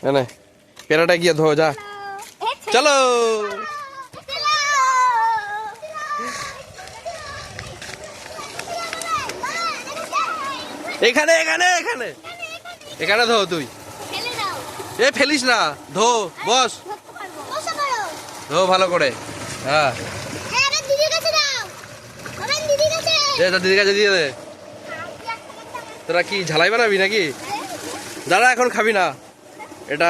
এনে পেয়ারাটা গিয়ে ধো যা, চলো। এখানে এখানে এখানে এখানে ধো তুই, এ ফেলিস না, ধো বস, ধো ভালো করে। হ্যাঁ দিদির কাছে দিয়ে দে। তোরা কি ঝালাই বানাবি নাকি? দাঁড়া এখন খাবি না, এটা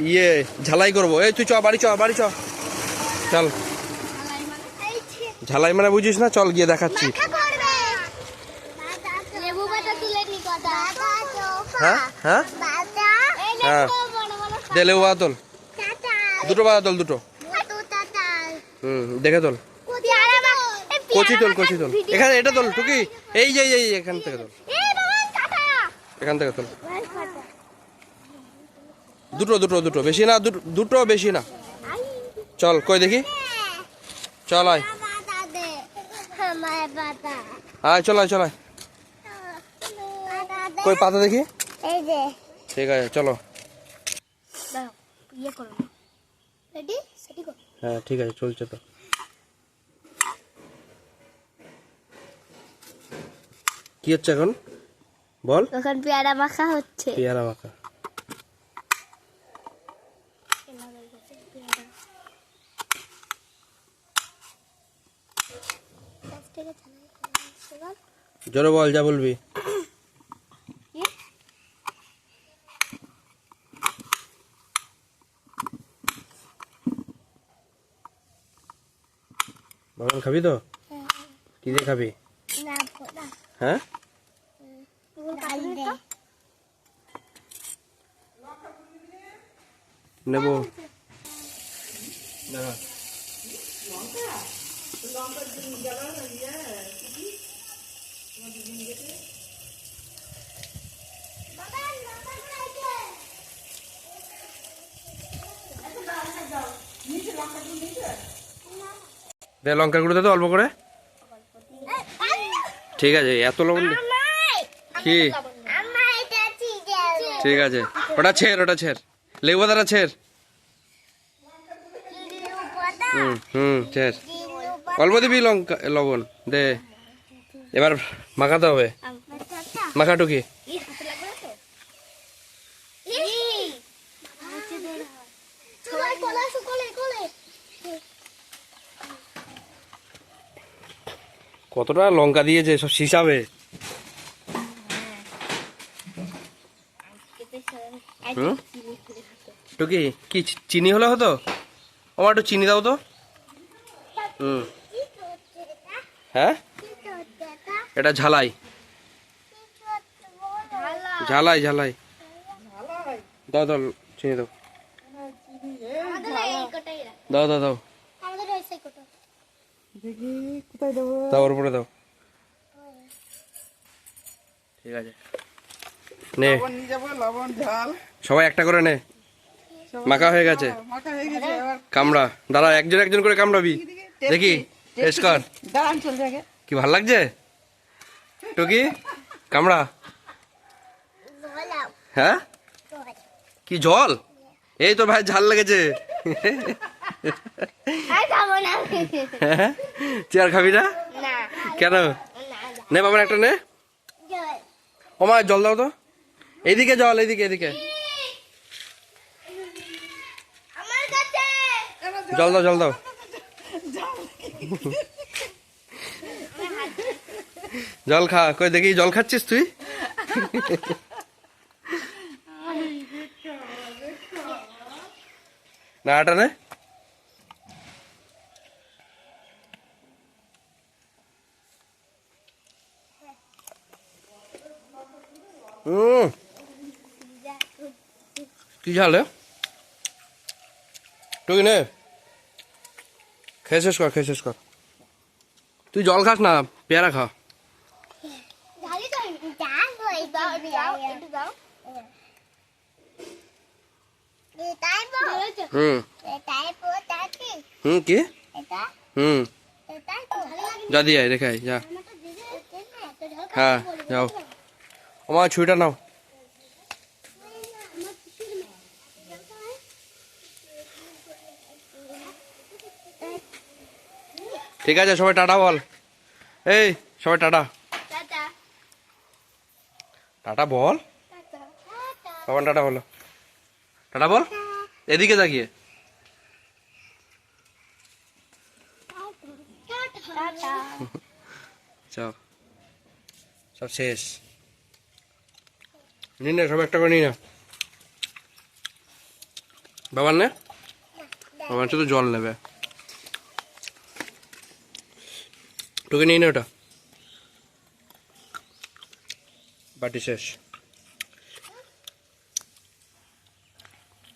ইয়ে ঝালাই করবো। এই তুই চ বাড়ি চ, বাড়ি চ, চল। ঝালাই মানে বুঝিস না, চল গিয়ে দেখাচ্ছি। হ্যাঁ হ্যাঁ হ্যাঁ দে লেবু পাতা তোল, দুটো পাতা তোল, দুটো। দেখে তোল, কচি তোল, কচি তোল। এখানে এটা তোল টুকি, এই যে এই এখান থেকে তোল, এখান থেকে তোল। দুটো দুটো দুটো, বেশি না, দুটো বেশি না। চল কই দেখি, চল আয়, আয় চল, আয় চল, আয়। কই পাতা দেখি, ঠিক আছে চলো। হ্যাঁ ঠিক আছে, চলছে তো। কি হচ্ছে এখন বল? এখন পেয়ারা মাখা হচ্ছে। পেয়ারা মাখা, জোরে বল, যা বলবি। মাখন খাবি তো? কি দিয়ে খাবি? হ্যাঁ নেবো। দে লঙ্কার গুঁড়ো দে তো অল্প করে। ঠিক আছে, এত লবণ কি? ঠিক আছে, ওটা ছেড়, ওটা ছেড়, লেবু পাতাটা ছেড়। ছেড়, অল্প দিবি লঙ্কা, লবণ দে। এবার মাখাতে হবে, মাখা টুকি। কতটা লঙ্কা দিয়েছে সব হিসাবে। টুকি কি চিনি হলে হতো? আমার একটু চিনি দাও তো। হ্যাঁ এটা ঝালাই, ঝালাই ঝালাই। দাও দাও চিনি দাও, দাও দাও দাও, দাও ওর উপরে দাও। ঠিক আছে নে, সবাই একটা করে নে। মাখা হয়ে গেছে, কামড়া। দাঁড়া, একজন একজন করে কামড়াবি, দেখি টেস্ট কর। কি ভাল লাগছে টুকি? কামড়া। হ্যাঁ কি জল? এই তো ভাই ঝাল লেগেছে। চেয়ার খাবি না কেন? নে বাবা একটা নে। ওমা জল দাও তো, এইদিকে জল, এইদিকে এদিকে জল দাও, জল দাও। জল খা, কই দেখি জল খাচ্ছিস তুই? না এটা নে। কি ঝাল টুকি? নে খেয়ে শেষ কর, খেয়ে শেষ কর। তুই জল খাস না, পেয়ারা খা। কি যা দিয়ে রেখে যা। হ্যাঁ যাও, আমার ছুরিটা নাও। ঠিক আছে, সবাই টাটা বল। এই সবাই টাটা টাটা বল। বাবান টাটা বলো, টাটা বল এদিকে তাকিয়ে। চল, সব শেষ। নিন না, সব একটা করে নিন না। বাবার নে, বাবার শুধু জল নেবে। তোকে নিয়ে নে ওটা, বাটি শেষ।